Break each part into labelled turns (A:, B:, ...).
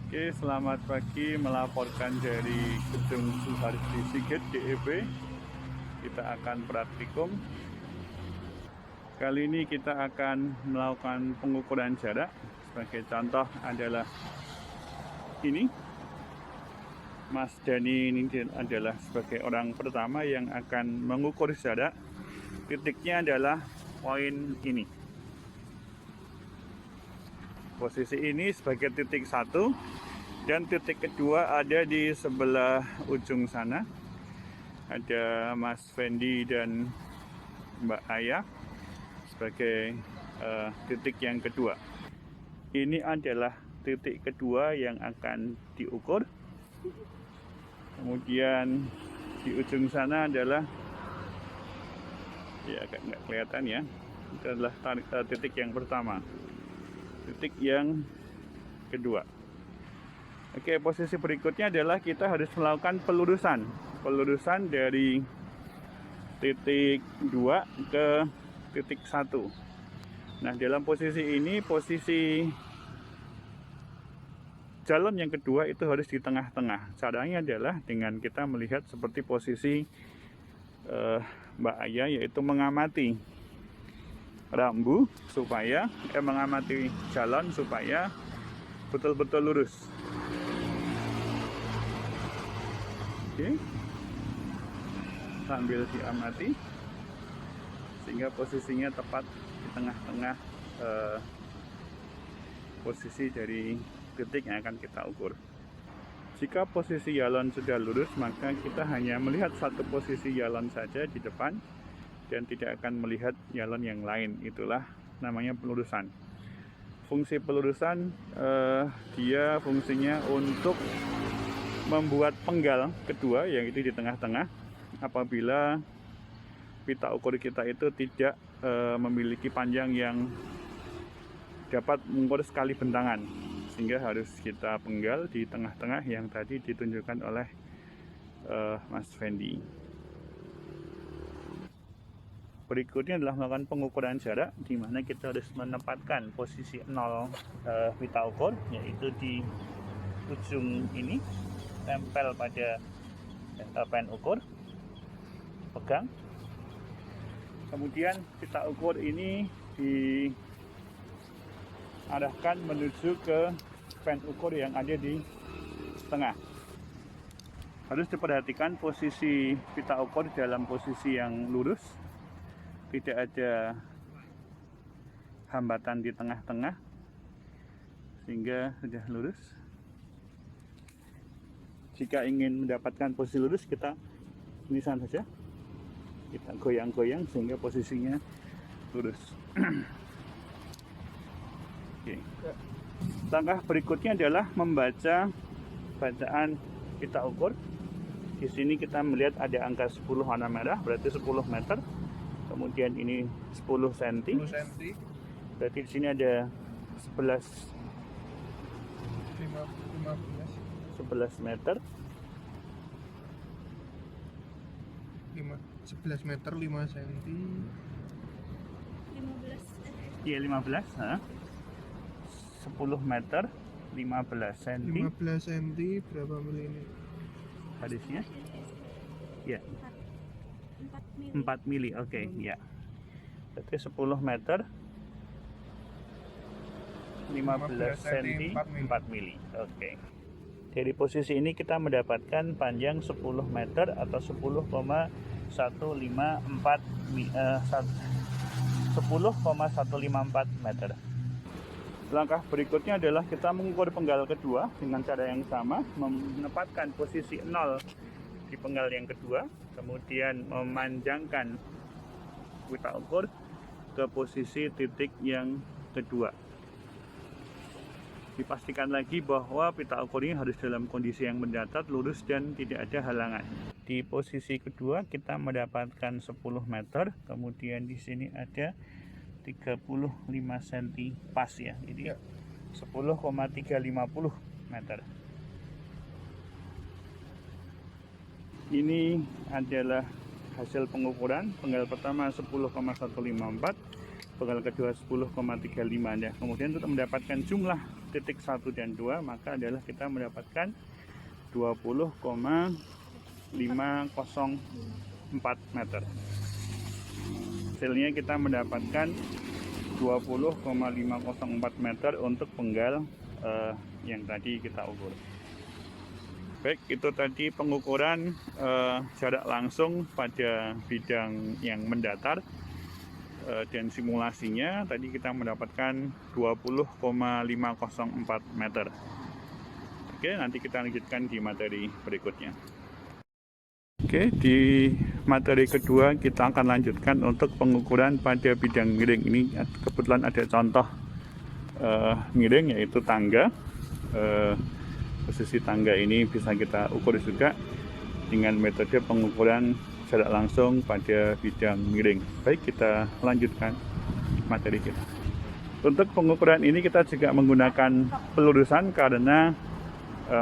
A: Oke, selamat pagi, melaporkan dari Gedung Suhardi Sigit DEP. Kita akan praktikum. Kali ini kita akan melakukan pengukuran jarak. Sebagai contoh adalah ini. Mas Dani ini adalah sebagai orang pertama yang akan mengukur jarak. Titiknya adalah poin ini. Posisi ini sebagai titik 1 dan titik kedua ada di sebelah ujung sana. Ada Mas Fendi dan Mbak Aya sebagai titik yang kedua. Ini adalah titik kedua yang akan diukur. Kemudian di ujung sana adalah, ya agak nggak kelihatan ya, itu adalah titik yang pertama. Titik yang kedua. Oke, posisi berikutnya adalah kita harus melakukan pelurusan dari titik 2 ke titik 1. Nah, dalam posisi ini, posisi jalan yang kedua itu harus di tengah-tengah. Caranya adalah dengan kita melihat seperti posisi Mbak Aya, yaitu mengamati rambu supaya mengamati jalan supaya betul-betul lurus. Oke, sambil diamati sehingga posisinya tepat di tengah-tengah posisi dari titik yang akan kita ukur. Jika posisi jalan sudah lurus, maka kita hanya melihat satu posisi jalan saja di depan dan tidak akan melihat jalan yang lain. Itulah namanya pelurusan. Fungsi pelurusan dia fungsinya untuk membuat penggal kedua, yang itu di tengah-tengah, apabila pita ukur kita itu tidak memiliki panjang yang dapat mengukur sekali bentangan, sehingga harus kita penggal di tengah-tengah yang tadi ditunjukkan oleh Mas Fendi. Berikutnya adalah melakukan pengukuran jarak, di mana kita harus menempatkan posisi 0 pita ukur, yaitu di ujung ini, tempel pada pen ukur, pegang. Kemudian pita ukur ini diarahkan menuju ke pen ukur yang ada di tengah. Harus diperhatikan posisi pita ukur dalam posisi yang lurus, tidak ada hambatan di tengah-tengah, sehingga sudah lurus. Jika ingin mendapatkan posisi lurus, kita inisan saja, kita goyang-goyang sehingga posisinya lurus. Oke. Langkah berikutnya adalah membaca bacaan pita ukur. Di sini kita melihat ada angka 10 warna merah, berarti 10 meter. Kemudian ini 10 cm.
B: 10 cm.
A: Berarti di sini ada 11 meter.
B: 11 meter 5 cm.
A: 15. Iya, 15, 10 meter 15 cm.
B: 15 cm berapa mili ini?
A: Hadisnya? Ya. 4 mili, oke, ya. Berarti 10 meter 15 cm 4 mili, oke. Dari posisi ini kita mendapatkan panjang 10 meter atau 10,154 meter. Langkah berikutnya adalah kita mengukur penggal kedua dengan cara yang sama, menempatkan posisi 0 di penggal yang kedua, kemudian memanjangkan pita ukur ke posisi titik yang kedua. Dipastikan lagi bahwa pita ukur ini harus dalam kondisi yang mendatar, lurus, dan tidak ada halangan. Di posisi kedua kita mendapatkan 10 meter, kemudian di sini ada 35 cm pas ya, jadi 10,350 meter. Ini adalah hasil pengukuran. Penggal pertama 10,154, penggal kedua 10,35 ya. Kemudian untuk mendapatkan jumlah titik 1 dan 2, maka adalah kita mendapatkan 20,504 meter. Hasilnya kita mendapatkan 20,504 meter untuk penggal yang tadi kita ukur. Baik, itu tadi pengukuran jarak langsung pada bidang yang mendatar dan simulasinya tadi kita mendapatkan 20,504 meter. Oke, nanti kita lanjutkan di materi berikutnya. Oke, di materi kedua kita akan lanjutkan untuk pengukuran pada bidang miring. Ini kebetulan ada contoh miring, yaitu tangga. Posisi tangga ini bisa kita ukur juga dengan metode pengukuran jarak langsung pada bidang miring. Baik, kita lanjutkan materi kita. Untuk pengukuran ini kita juga menggunakan pelurusan karena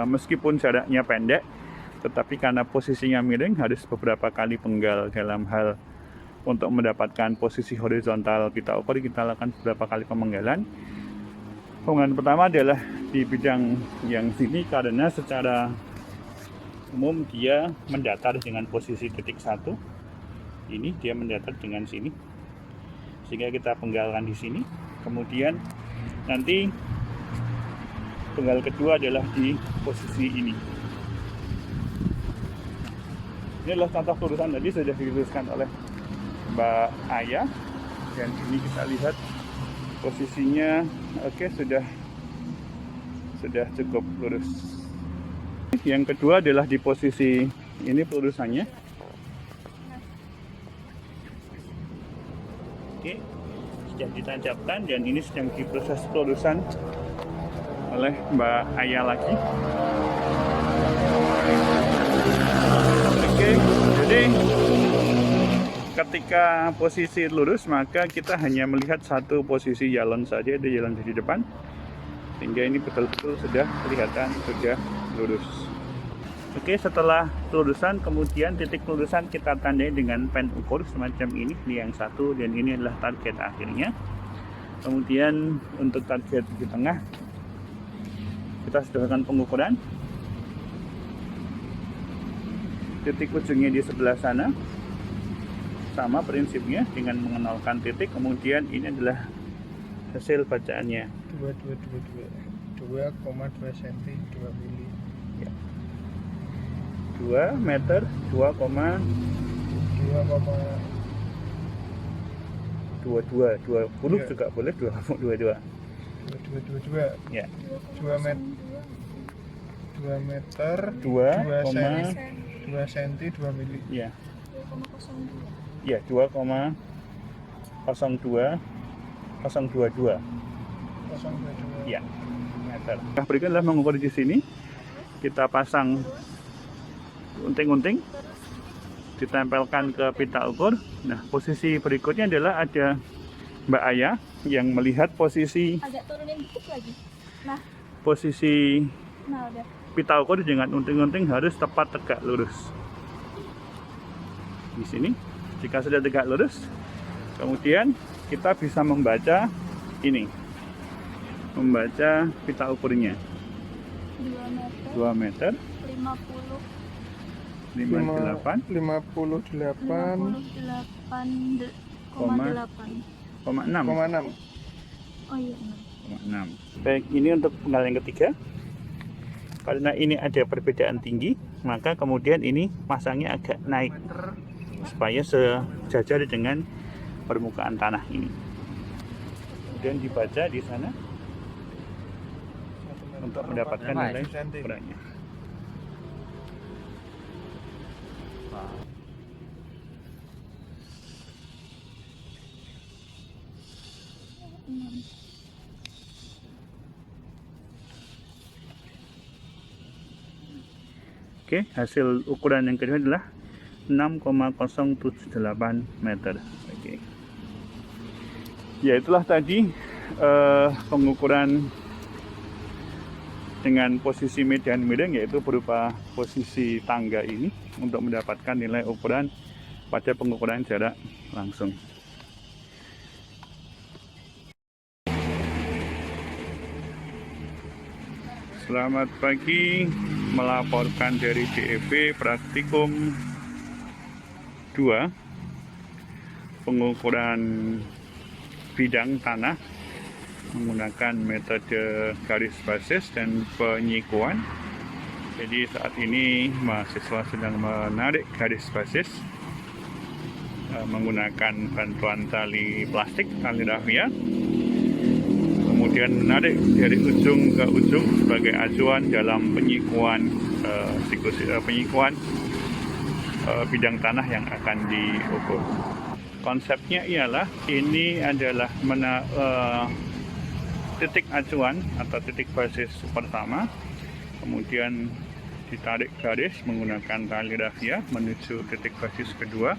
A: meskipun jaraknya pendek, tetapi karena posisinya miring harus beberapa kali penggal. Dalam hal untuk mendapatkan posisi horizontal kita ukur, kita lakukan beberapa kali pemenggalan. Pemenggalan pertama adalah di bidang yang sini karena secara umum dia mendatar dengan posisi titik 1. Ini dia mendatar dengan sini, sehingga kita penggalkan di sini. Kemudian nanti penggal kedua adalah di posisi ini. Ini adalah contoh pelurusan tadi sudah diluruskan oleh Mbak Aya, dan ini kita lihat posisinya oke, sudah cukup lurus. Yang kedua adalah di posisi ini pelurusannya. Oke, sudah ditancapkan dan ini sedang diproses pelurusan oleh Mbak Aya lagi. Oke, jadi ketika posisi lurus maka kita hanya melihat satu posisi jalon saja, di jalon di depan, sehingga ini betul-betul sudah kelihatan sudah lurus. Oke, setelah pelurusan kemudian titik pelurusan kita tandai dengan pen ukur semacam ini yang satu, dan ini adalah target akhirnya. Kemudian untuk target di tengah kita sudah lakukan pengukuran. Titik ujungnya di sebelah sana. Sama prinsipnya dengan mengenalkan titik, kemudian ini adalah hasil bacaannya.
B: 2,2 cm 2 mili.
A: Ya. 2 meter 2,22 20 juga boleh, 2,22.
B: 2,22.
A: Ya.
B: 2 meter
A: 2
B: cm 2 mili.
A: Ya. Ya, 2,022 ya meter. Nah, berikutnya adalah mengukur di sini. Kita pasang unting-unting, ditempelkan ke pita ukur. Nah, posisi berikutnya adalah ada Mbak Aya yang melihat posisi
C: agak turunin dikit lagi. Nah,
A: posisi
C: udah.
A: pita ukur dengan unting-unting harus tepat tegak lurus. Di sini, jika sudah tegak lurus, kemudian kita bisa membaca ini, membaca pita ukurnya. 2 meter 58,8
B: 6.
C: Oh iya,
A: 6. Baik, ini untuk penggal yang ketiga. Karena ini ada perbedaan tinggi, maka kemudian ini pasangnya agak naik supaya sejajar dengan permukaan tanah ini. Kemudian dibaca di sana untuk mendapatkan nilai ukurannya. Oke, hasil ukuran yang kedua adalah 6,078 meter. Oke. Ya, itulah tadi pengukuran dengan posisi median miring, yaitu berupa posisi tangga ini untuk mendapatkan nilai ukuran pada pengukuran jarak langsung. Selamat pagi, melaporkan dari DEP Praktikum 2 pengukuran bidang tanah menggunakan metode garis basis dan penyikuan. Jadi saat ini mahasiswa sedang menarik garis basis menggunakan bantuan tali plastik, tali rafia, kemudian menarik dari ujung ke ujung sebagai acuan dalam penyikuan bidang tanah yang akan diukur. Konsepnya ialah ini adalah titik acuan atau titik basis pertama, kemudian ditarik garis menggunakan tali rafia menuju titik basis kedua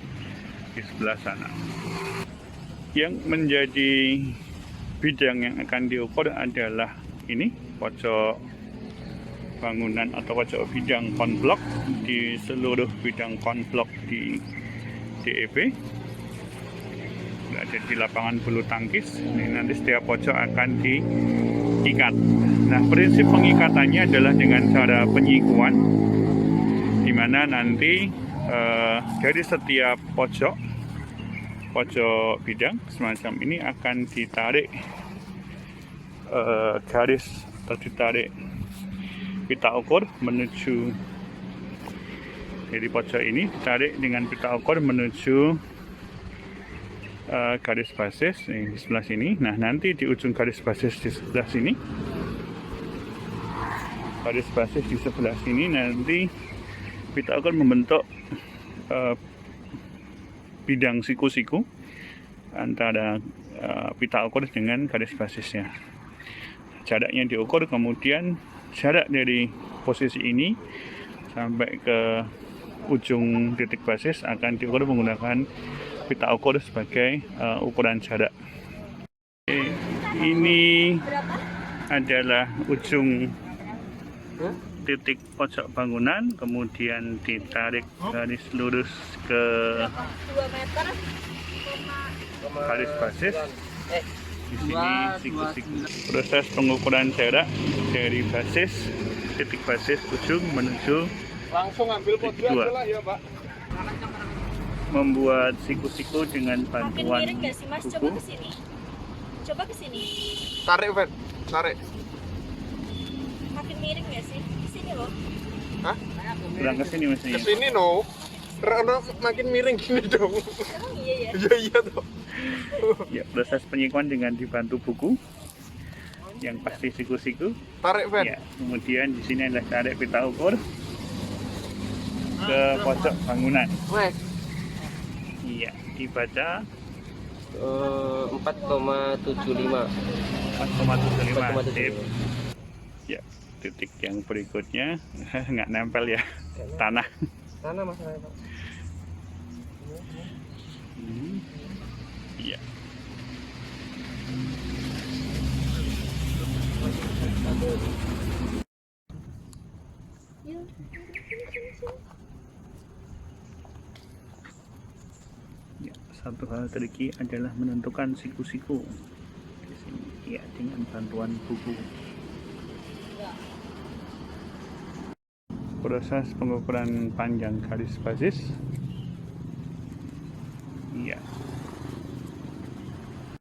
A: di sebelah sana. Yang menjadi bidang yang akan diukur adalah ini, pojok bangunan atau pojok bidang konblok di seluruh bidang konblok di DEP. Ada di lapangan bulu tangkis. Ini nanti setiap pojok akan diikat. Nah, prinsip pengikatannya adalah dengan cara penyikuan, di mana nanti dari setiap pojok bidang semacam ini akan ditarik garis atau ditarik pita ukur menuju dari pojok ini, ditarik dengan pita ukur menuju garis basis di sebelah sini. Nah, nanti di ujung garis basis di sebelah sini, nanti pita ukur membentuk bidang siku-siku antara pita ukur dengan garis basisnya. Jaraknya diukur, kemudian jarak dari posisi ini sampai ke ujung titik basis akan diukur menggunakan pita ukur sebagai ukuran jarak. Ini adalah ujung titik pojok bangunan, kemudian ditarik garis lurus ke garis basis. Di sini siku-siku. Proses pengukuran jarak dari basis, titik basis ujung menuju
B: Langsung ambil
A: titik dua.
B: lah ya, Pak.
A: Membuat siku-siku dengan
C: Makin
A: bantuan
C: miring nggak sih, Mas? Coba ke sini. Coba ke sini.
B: Tarik, Fen. Tarik.
C: Makin miring nggak sih? Ke sini loh.
B: Hah?
A: kurang ke sini
B: Ke sini no. Karena makin miring gini dong.
C: Emang iya ya?
B: Iya iya toh.
A: Ya, proses penyikuan dengan dibantu buku yang pasti siku-siku.
B: Tarik, Fen.
A: Ya, kemudian di sini adalah tarik pita ukur ke pojok bangunan.
D: Wes,
A: Iya, dibaca
D: 4,75.
A: 4,75 sip. Ya, titik yang berikutnya nggak nempel ya, tanah.
D: Tanah masalahnya, Pak.
A: Iya.
C: Yuk.
A: Ya, satu hal tricky adalah menentukan siku-siku di sini. Ya, dengan bantuan buku. Proses pengukuran panjang garis basis